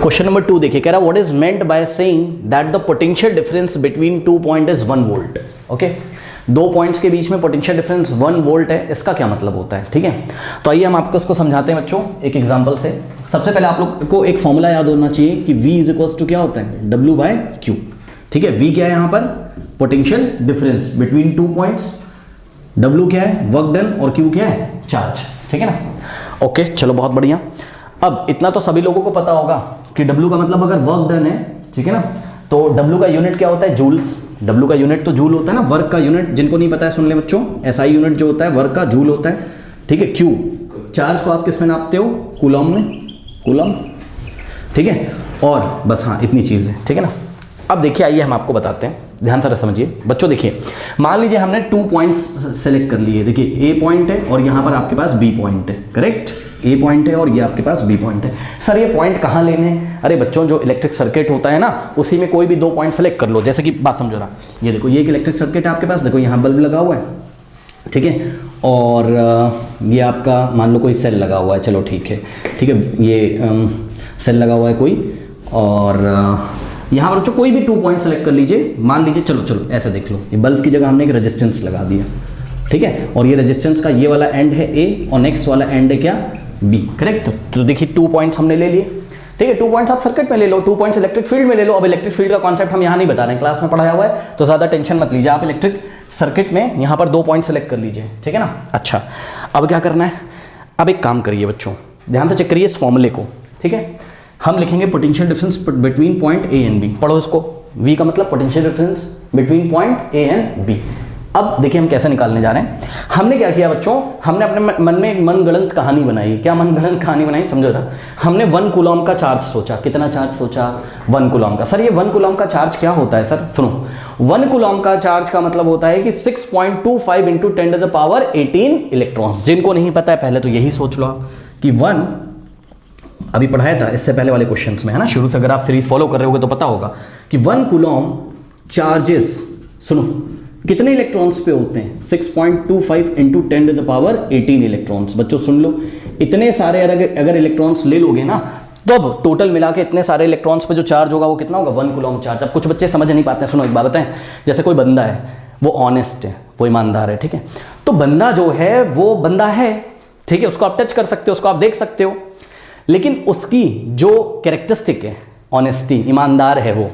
Question number 2 देखिए, कह रहा what is meant by saying that the potential difference between 2 point is 1 volt. Okay, दो points के बीच में पोटेंशियल डिफरेंस 1 वोल्ट है, इसका क्या मतलब होता है। ठीक है, तो आइए हम आपको इसको समझाते हैं बच्चों एक एग्जांपल से। सबसे पहले आप लोग को एक फॉर्मूला याद होना चाहिए कि V इज इक्वल्स टू क्या होता है, W/Q। ठीक है, V क्या है यहाँ पर, potential difference between 2 points, W क्या है, वर्क डन, और Q क्या है, चार्ज। ठीक है ना, ओके चलो बहुत बढ़िया। अब इतना तो सभी लोगों को पता होगा कि W का मतलब अगर वर्क डन है, ठीक है ना, तो W का यूनिट क्या होता है, जूल्स। W का यूनिट तो जूल होता है ना, वर्क का यूनिट जिनको नहीं पता है सुन ले बच्चों, SI यूनिट जो होता है वर्क का जूल होता है। ठीक है, Q चार्ज को आप किस में नापते हो, कूलम में, कूलम। ठीक है, और बस हाँ इतनी चीज़ है। ठीक है ना, अब देखिए आइए हम आपको बताते हैं, ध्यान से समझिए बच्चों। देखिए मान लीजिए हमने 2 पॉइंट्स सेलेक्ट कर लिए। देखिए A पॉइंट है और यहाँ पर आपके पास B पॉइंट है, करेक्ट। A पॉइंट है और ये आपके पास B पॉइंट है। सर ये पॉइंट कहाँ लेने हैं, अरे बच्चों जो इलेक्ट्रिक सर्किट होता है ना, उसी में कोई भी 2 पॉइंट सेलेक्ट कर लो। जैसे कि बात समझो ना, ये देखो ये एक इलेक्ट्रिक सर्किट है आपके पास, देखो यहाँ बल्ब लगा हुआ है, ठीक है, और ये आपका मान लो कोई सेल लगा हुआ है, चलो ठीक है, ठीक है, ये सेल लगा हुआ है कोई, और यहाँ पर बच्चों कोई भी 2 पॉइंट सेलेक्ट कर लीजिए। मान लीजिए चलो ऐसे देख लो, ये बल्ब की जगह हमने एक रेजिस्टेंस लगा दिया, ठीक है, और ये रेजिस्टेंस का ये वाला एंड है A और नेक्स्ट वाला एंड है क्या, B, करेक्ट। तो देखिए 2 पॉइंट्स हमने ले लिए, ठीक है, 2 पॉइंट्स आप सर्किट में ले लो, 2 पॉइंट्स इलेक्ट्रिक फील्ड में ले लो। अब इलेक्ट्रिक फील्ड का कॉन्सेप्ट हम यहाँ नहीं बता रहे हैं, क्लास में पढ़ाया हुआ है, तो ज़्यादा टेंशन मत लीजिए। आप इलेक्ट्रिक सर्किट में यहाँ पर 2 पॉइंट सेलेक्ट कर लीजिए, ठीक है ना। अच्छा, अब क्या करना है, अब एक काम करिए बच्चों, ध्यान से चेक करिए इस फॉर्मूले को, ठीक है। हम लिखेंगे potential difference between point A and B, पढ़ो इसको। V का मतलब potential difference between point A and B। अब देखिए हम कैसे निकालने जा रहे हैं। हमने क्या किया बच्चों, हमने अपने मन में एक मनगढ़ंत कहानी बनाई। क्या मनगढ़ंत कहानी बनाई, समझो ना। हमने 1 कूलम का चार्ज सोचा, कितना चार्ज सोचा, 1 कूलम का। सर ये 1 कूलम का चार्ज क्या होता है, सर सुनो, 1 कूलम का चार्ज का मतलब होता है कि 6.25 into 10 to the power 18 electrons. जिनको नहीं पता है पहले तो यही सोच लो कि 1, अभी पढ़ाया था इससे पहले वाले क्वेश्चंस में, है ना, शुरू से अगर आप सीरीज फॉलो कर रहे होगे तो पता होगा कि 1 कूलम चार्जेस, सुनो, कितने इलेक्ट्रॉन्स पे होते हैं, 6.25 into 10 to the power 18 electrons. बच्चों सुन लो, इतने सारे अगर इलेक्ट्रॉन्स ले लोगे ना, तब टोटल मिला के इतने सारे इलेक्ट्रॉन्स पे जो चार्ज होगा वो कितना होगा, 1 कूलम चार्ज। अब कुछ बच्चे समझ नहीं पाते हैं, सुनो एक बात बताएं, जैसे कोई बंदा है, वो ऑनेस्ट है, वो ईमानदार है, ठीक है, तो बंदा जो है वो बंदा है, ठीक है, उसको आप टच कर सकते हो, उसको आप देख सकते हो, लेकिन उसकी जो कैरेक्टरिस्टिक है, ऑनेस्टी, ईमानदार है वो,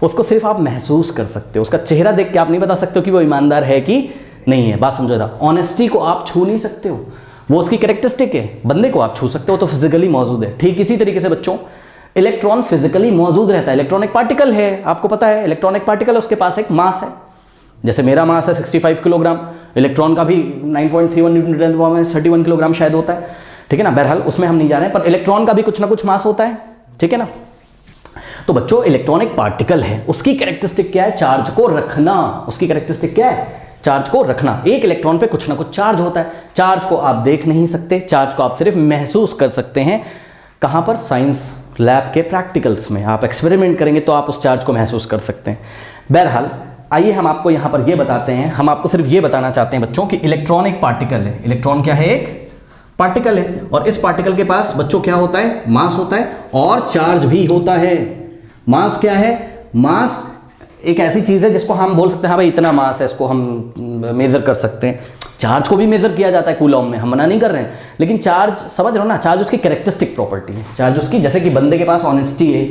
उसको सिर्फ आप महसूस कर सकते हो। उसका चेहरा देख के आप नहीं बता सकते हो कि वो ईमानदार है कि नहीं है। बात समझो जरा, ऑनेस्टी को आप छू नहीं सकते हो, वो उसकी कैरेक्टरिस्टिक है, बंदे को आप छू सकते हो, तो फिजिकली मौजूद है। ठीक इसी तरीके से बच्चों इलेक्ट्रॉन फिजिकली मौजूद रहता है। इलेक्ट्रॉन एक पार्टिकल है, आपको पता है, इलेक्ट्रॉन एक पार्टिकल है, उसके पास एक मास है। जैसे मेरा मास है 65 किलोग्राम, इलेक्ट्रॉन का भी 9.31 newton to the power 31 kilogram शायद होता है, ठीक है ना। बहरहाल उसमें हम नहीं जा रहे हैं, पर इलेक्ट्रॉन का भी कुछ ना कुछ मास होता है, ठीक है ना। तो बच्चों इलेक्ट्रॉन एक पार्टिकल है, उसकी कैरेक्टरिस्टिक क्या है, चार्ज को रखना। उसकी कैरेक्टरिस्टिक क्या है, चार्ज को रखना। एक इलेक्ट्रॉन पे कुछ ना कुछ चार्ज होता है। चार्ज को आप देख नहीं सकते, चार्ज को आप सिर्फ महसूस कर सकते हैं। कहां पर, साइंस लैब के प्रैक्टिकल्स में। आप एक्सपेरिमेंट करेंगे तो आप उस चार्ज को महसूस कर सकते हैं। बहरहाल आइए हम आपको यहां पर ये बताते हैं, हम आपको सिर्फ ये बताना चाहते हैं बच्चों कि इलेक्ट्रॉन एक पार्टिकल है। इलेक्ट्रॉन क्या है, एक पार्टिकल है, और इस पार्टिकल के पास बच्चों क्या होता है, मास होता है और चार्ज भी होता है। मास क्या है, मास एक ऐसी चीज़ है जिसको हम बोल सकते हैं हाँ भाई इतना मास है, इसको हम मेज़र कर सकते हैं। चार्ज को भी मेज़र किया जाता है कूलम में, हम मना नहीं कर रहे हैं, लेकिन चार्ज समझ रहे हो ना, चार्ज उसकी कैरेक्टरिस्टिक प्रॉपर्टी है। चार्ज उसकी, जैसे कि बंदे के पास ऑनेस्टी है,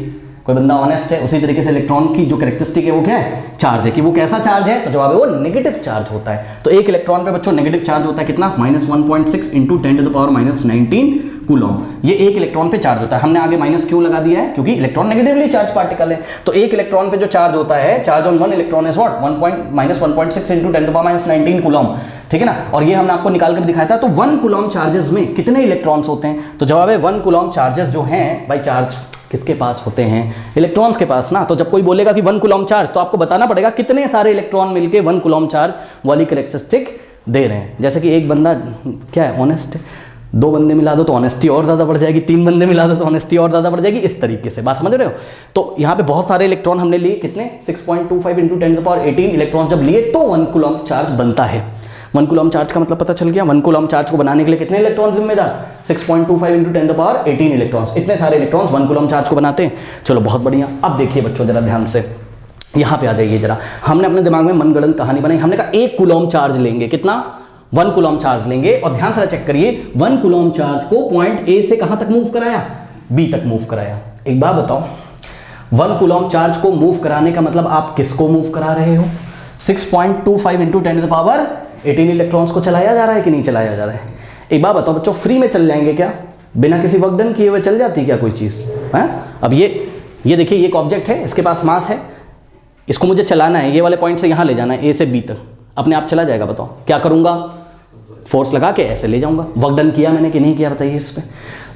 कोई बंदा ऑनेस्ट है, उसी तरीके से इलेक्ट्रॉन की जो कैरेक्टरिस्टिक है वो क्या है, चार्ज है। कि वो कैसा चार्ज है, तो जवाब है वो नेगेटिव चार्ज होता है। तो एक इलेक्ट्रॉन पे बच्चों नेगेटिव चार्ज होता है कितना, -1.6 into 10 to the power -19 coulomb. ये एक इलेक्ट्रॉन पे चार्ज होता है। हमने आगे माइनस क्यों लगा दिया है, क्योंकि इलेक्ट्रॉन नेगेटिवली चार्ज पार्टिकल है। तो एक इलेक्ट्रॉन पे जो चार्ज होता है, charge on 1 electron is what, -1.6 into 10 to the power -19 coulomb, ठीक है ना। और ये हमने आपको निकाल कर दिखाया था। तो 1 कूलम चार्जेस में कितने इलेक्ट्रॉन्स होते हैं, तो जवाब है 1 कूलम चार्जेस जो हैं भाई, चार्ज किसके पास होते हैं, इलेक्ट्रॉन्स के पास ना। तो जब कोई बोलेगा कि 1 कूलम चार्ज, तो आपको बताना पड़ेगा कितने सारे इलेक्ट्रॉन मिलके 1 कूलम चार्ज वाली कैरेक्टरिस्टिक दे रहे हैं। जैसे कि एक बंदा क्या है, ऑनेस्ट है, 2 बंदे मिला दो तो ऑनेस्टी और ज़्यादा बढ़ जाएगी, 3 बंदे मिला दो तो ऑनेस्टी और ज़्यादा बढ़ जाएगी, इस तरीके से। बात समझ रहे हो। तो यहाँ पे बहुत सारे इलेक्ट्रॉन हमने लिए, कितने, 6.25 into 10 to the power 18 electron जब लिए तो 1 कूलम चार्ज बनता है। 1 कूलम चार्ज का मतलब पता चल गया। 1 कूलम चार्ज को बनाने के लिए कितने इलेक्ट्रॉन जिम्मेदार? 6.25 इंटू 10 द पावर 18 इलेक्ट्रॉन्स। इतने सारे इलेक्ट्रॉन्स 1 कूलम चार्ज को बनाते हैं। चलो बहुत बढ़िया। अब देखिए बच्चों जरा ध्यान से यहाँ पे आ जाइए जरा। हमने अपने दिमाग में मनगढ़ंत कहानी बनाई। हमने कहा 1 कूलम चार्ज लेंगे, कितना? 1 कूलम चार्ज लेंगे, और ध्यान से चेक करिए 1 कूलम चार्ज को पॉइंट ए से कहां तक मूव कराया? बी तक मूव कराया। एक बात बताओ, 1 कूलम चार्ज को मूव कराने का मतलब आप किसको मूव करा रहे हो? 6.25 into 10 to the power 18 electrons को चलाया जा रहा है कि नहीं चलाया जा रहा है? एक बात बताओ बच्चों, फ्री में चल जाएंगे क्या? बिना किसी वर्क डन किए हुए चल जाती है क्या कोई चीज? अब ये देखिए, ये एक ऑब्जेक्ट है, इसके पास मास है, इसको मुझे चलाना है, ये वाले पॉइंट से यहां ले जाना है, ए से बी तक, अपने आप चला जाएगा? बताओ क्या करूंगा? फोर्स लगा के ऐसे ले जाऊंगा। वर्क डन किया मैंने कि नहीं किया बताइए इस पे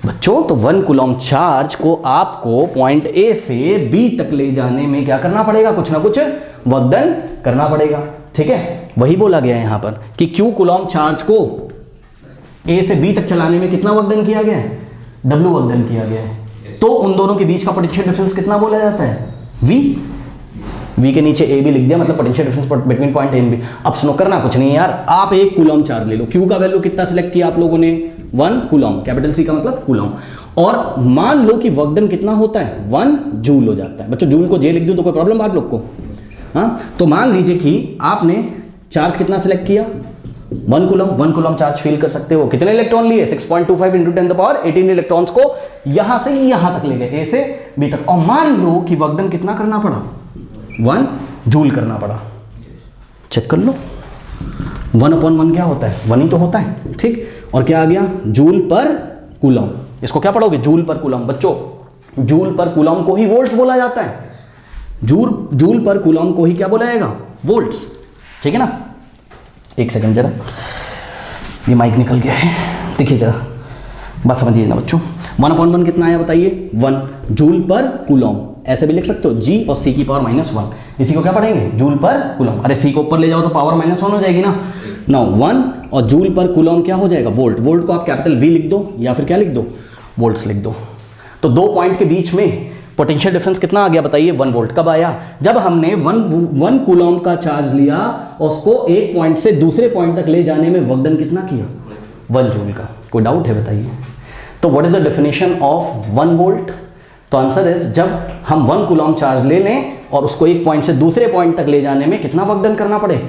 बच्चों। तो 1 कूलम चार्ज को आपको पॉइंट ए से बी तक ले जाने में क्या करना पड़ेगा? कुछ ना कुछ वर्क डन करना पड़ेगा, ठीक है? वही बोला गया है यहां पर कि Q कूलम चार्ज को ए से बी तक चलाने में कितना वर्क डन किया गया है? W वर्क डन किया गया है। तो उन दोनों के बीच का पोटेंशियल डिफरेंस कितना बोला जाता है? V के नीचे ए भी लिख दिया, मतलब potential difference between point A and B. अब सुनो, करना कुछ नहीं है यार, आप 1 कूलम चार्ज ले लो। Q का वैल्यू कितना सिलेक्ट किया आप लोगों ने? 1 कूलम, कैपिटल C का मतलब कूलम, और मान लो कि वर्क डन कितना होता है? 1 जूल हो जाता है। बच्चों जूल को जे लिख दूं तो कोई प्रॉब्लम आप लोग को? हाँ, तो मान लीजिए कि आपने चार्ज कितना सिलेक्ट किया? 1 कूलम चार्ज फील कर सकते हो। कितने इलेक्ट्रॉन लिए? 6.25 इंटू 10 द पावर 18 इलेक्ट्रॉन्स को यहां से यहां तक ले गए, ए से बी तक, और मान लो कि वर्क डन कितना करना पड़ा? 1 जूल करना पड़ा। चेक कर लो, 1/1 क्या होता है? 1 ही तो होता है, ठीक? और क्या आ गया? जूल पर कूलम। इसको क्या पढ़ोगे? जूल पर कूलम। बच्चों जूल पर कूलम को ही वोल्ट्स बोला जाता है। जूल पर कूलम को ही क्या बोला जाएगा? वोल्ट्स, ठीक है ना? एक सेकंड जरा, ये माइक निकल गया है, देखिए जरा, बात समझिए ना बच्चों। 1/1 कितना आया बताइए? 1 जूल पर कूलम। ऐसे भी लिख सकते हो, G और C की पावर -1। इसी को क्या पढ़ेंगे? जूल पर कूलम। अरे C को ऊपर ले जाओ तो पावर -1 हो जाएगी ना। 1 और जूल पर कूलम क्या हो जाएगा? वोल्ट। वोल्ट को आप कैपिटल V लिख दो या फिर क्या लिख दो? वोल्ट्स लिख दो। तो 2 पॉइंट के बीच में पोटेंशियल डिफरेंस कितना आ गया बताइए? 1 वोल्ट। कब आया? जब हमने 1 कूलम का चार्ज लिया और उसको एक पॉइंट से दूसरे पॉइंट तक ले जाने में वर्क डन कितना किया? 1 जूल का। कोई डाउट है बताइए? तो what is the definition of 1 volt? तो आंसर इज, जब हम 1 कूलम चार्ज ले लें और उसको एक पॉइंट से दूसरे पॉइंट तक ले जाने में कितना वर्क डन करना पड़े?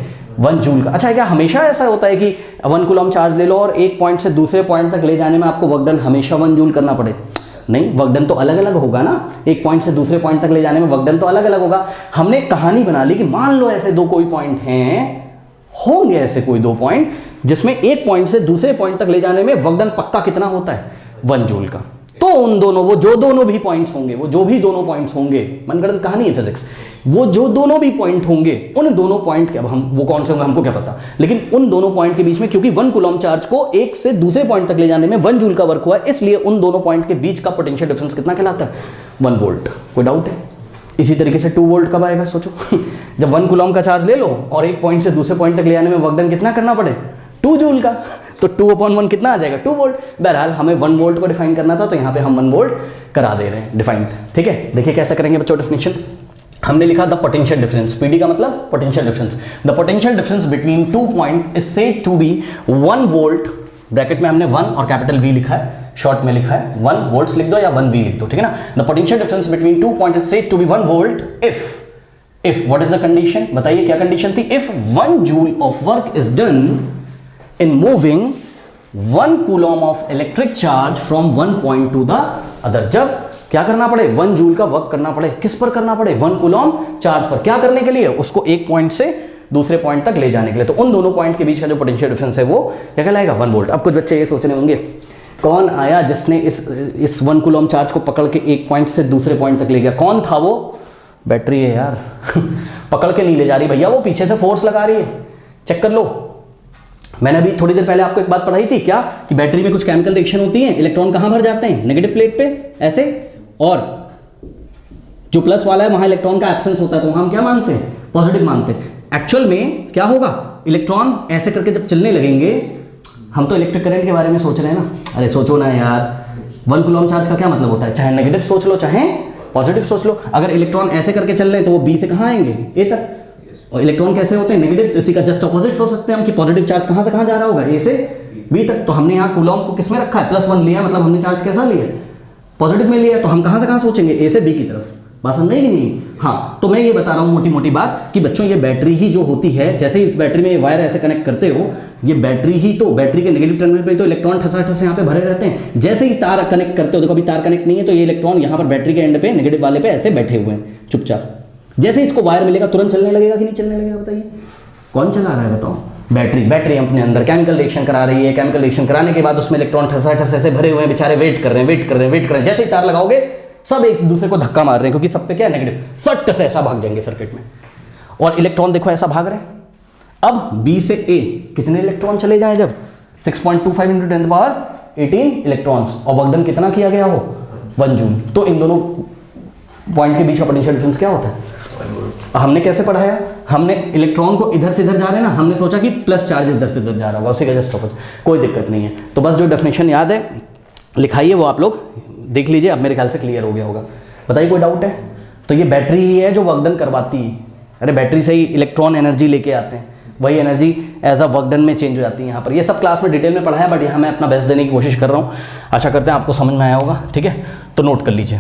1 जूल का। अच्छा, क्या हमेशा ऐसा होता है कि 1 कूलम चार्ज ले लो और एक पॉइंट से दूसरे पॉइंट तक ले जाने में आपको वर्क डन हमेशा 1 जूल करना पड़े? नहीं, वर्क डन तो अलग अलग होगा ना। एक पॉइंट से दूसरे पॉइंट तक ले जाने में वर्क डन तो अलग अलग होगा। हमने कहानी बना ली कि मान लो ऐसे दो कोई पॉइंट हैं, होंगे ऐसे कोई 2 पॉइंट जिसमें एक पॉइंट से दूसरे पॉइंट तक ले जाने में वर्क डन पक्का कितना होता है? 1 जूल का। तो उन दोनों, वो जो दोनों भी पॉइंट्स होंगे, वो जो भी दोनों पॉइंट्स होंगे, मनगढ़ंत कहानी है फिजिक्स, वो जो दोनों भी पॉइंट होंगे, उन दोनों पॉइंट के, अब हम वो कौन से होंगे हमको क्या पता, लेकिन उन दोनों पॉइंट के बीच में, क्योंकि 1 कूलम चार्ज को एक से दूसरे पॉइंट तक ले जाने में 1 जूल का वर्क हुआ, इसलिए उन दोनों पॉइंट के बीच का पोटेंशियल डिफरेंस कितना कहलाता है? 1 वोल्ट। कोई डाउट है? इसी तरीके से 2 वोल्ट कब आएगा सोचो? जब 1 कूलम का चार्ज ले लो और एक पॉइंट से दूसरे पॉइंट तक ले जाने में वर्क डन कितना करना पड़े? 2 जूल का। तो 2/1 कितना आ जाएगा? 2 वोल्ट। बहरहाल हमें 1 वोल्ट को डिफाइन करना था, तो यहाँ पे हम 1 वोल्ट करा दे रहे हैं डिफाइंड, ठीक है? देखिए कैसे करेंगे बच्चों डेफिनेशन। हमने लिखा द पोटेंशियल डिफरेंस, पीडी का मतलब potential difference. The potential difference between 2 point is said to be 1 volt. Bracket में हमने 1 और कैपिटल V लिखा है, शॉर्ट में लिखा है 1 वोल्ट्स लिख दो या 1 V लिख दो, ठीक है ना? The potential difference between 2 point is said to be 1 volt if what is the condition? बताइए क्या कंडीशन थी? If 1 joule of work is done in moving 1 coulomb of electric charge from 1 point to the other. जब क्या करना पड़े? 1 joule का work करना पड़े। किस पर करना पड़े? 1 कूलम चार्ज पर। क्या करने के लिए? उसको एक पॉइंट से दूसरे पॉइंट तक ले जाने के लिए। तो उन दोनों पॉइंट के बीच का जो पोटेंशियल डिफरेंस है वो क्या कहलाएगा? 1 वोल्ट। अब कुछ बच्चे ये सोचने होंगे, कौन आया जिसने इस 1 कूलम चार्ज को पकड़ के एक पॉइंट से दूसरे पॉइंट तक ले गया? कौन था वो? बैटरी है यार। पकड़ के नहीं ले जा रही भैया, वो पीछे से फोर्स लगा रही है। चेक कर लो, मैंने अभी थोड़ी देर पहले आपको एक बात पढ़ाई थी क्या, कि बैटरी में कुछ केमिकल रिएक्शन होती है, इलेक्ट्रॉन कहां भर जाते हैं? नेगेटिव प्लेट पे ऐसे, और जो प्लस वाला है वहां इलेक्ट्रॉन का एब्सेंस होता है, तो हम क्या मानते हैं? पॉजिटिव मानते हैं। एक्चुअल में क्या होगा? इलेक्ट्रॉन ऐसे करके जब चलने लगेंगे, हम तो इलेक्ट्रिक करंट के बारे में सोच रहे हैं ना, अरे सोचो ना यार, 1 कूलम चार्ज का क्या मतलब होता है? चाहे नेगेटिव सोच लो चाहे पॉजिटिव सोच लो। अगर इलेक्ट्रॉन ऐसे करके चल रहे हैं तो वो बी से कहां आएंगे? ए तक। और इलेक्ट्रॉन कैसे होते हैं? नेगेटिव। इसी का जस्ट अपोजिट सोच सकते हैं हम कि पॉजिटिव चार्ज कहाँ से कहाँ जा रहा होगा, ए से बी तक। तो हमने यहाँ कूलॉम को किस में रखा है? +1 लिया, मतलब हमने चार्ज कैसा लिया? पॉजिटिव में लिया। तो हम कहाँ से कहाँ सोचेंगे? ए से बी की तरफ। बात समझ नहीं कि नहीं? हाँ, तो मैं ये बता रहा हूँ मोटी मोटी बात कि बच्चों ये बैटरी ही जो होती है, जैसे ही बैटरी में वायर ऐसे कनेक्ट करते हो, ये बैटरी ही तो, बैटरी के नेगेटिव टर्मिनल पे तो इलेक्ट्रॉन ठस यहाँ पे भरे रहते हैं। जैसे ही तार कनेक्ट करते हो, देखो अभी तार कनेक्ट नहीं है, तो ये इलेक्ट्रॉन यहाँ पर बैटरी के एंड पे, नेगेटिव वाले पे ऐसे बैठे हुए हैं चुपचाप। जैसे ही इसको वायर मिलेगा तुरंत चलने लगेगा कि नहीं चलने लगेगा? बताइए कौन चला रहा है? बताओ। बैटरी। बैटरी अपने अंदर केमिकल रिएक्शन करा रही है। केमिकल रिएक्शन कराने के बाद उसमें इलेक्ट्रॉन ठस ऐसे भरे हुए हैं, बेचारे वेट कर रहे हैं। जैसे ही तार लगाओगे सब एक दूसरे को धक्का मार रहे हैं, क्योंकि सब पे क्या है? नेगेटिव। सट से ऐसा भाग जाएंगे सर्किट में। और इलेक्ट्रॉन देखो ऐसा भाग रहे हैं। अब बी से ए कितने इलेक्ट्रॉन चले जाएं? जब 6.25 × 10⁻18 इलेक्ट्रॉन्स, और वर्क कितना किया गया हो? 1 जूल। तो इन दोनों पॉइंट के बीच का पोटेंशियल डिफरेंस क्या होता है? हमने कैसे पढ़ाया? हमने इलेक्ट्रॉन को इधर से इधर जा रहे हैं ना, हमने सोचा कि प्लस चार्ज इधर से इधर जा रहा होगा, उसी का जस्ट ऑपोजिट। कोई दिक्कत नहीं है। तो बस जो डेफिनेशन याद है लिखाइए, वो आप लोग देख लीजिए। अब मेरे ख्याल से क्लियर हो गया होगा। बताइए कोई डाउट है? तो ये बैटरी ही है जो वर्क डन करवाती है। अरे बैटरी से ही इलेक्ट्रॉन एनर्जी लेके आते हैं, वही energy as a work done में चेंज हो जाती है यहाँ पर। ये सब क्लास में डिटेल में पढ़ा है, बट यहाँ मैं अपना बेस्ट देने की कोशिश कर रहा हूँ। आशा करते हैं आपको समझ में आया होगा। ठीक है, तो नोट कर लीजिए।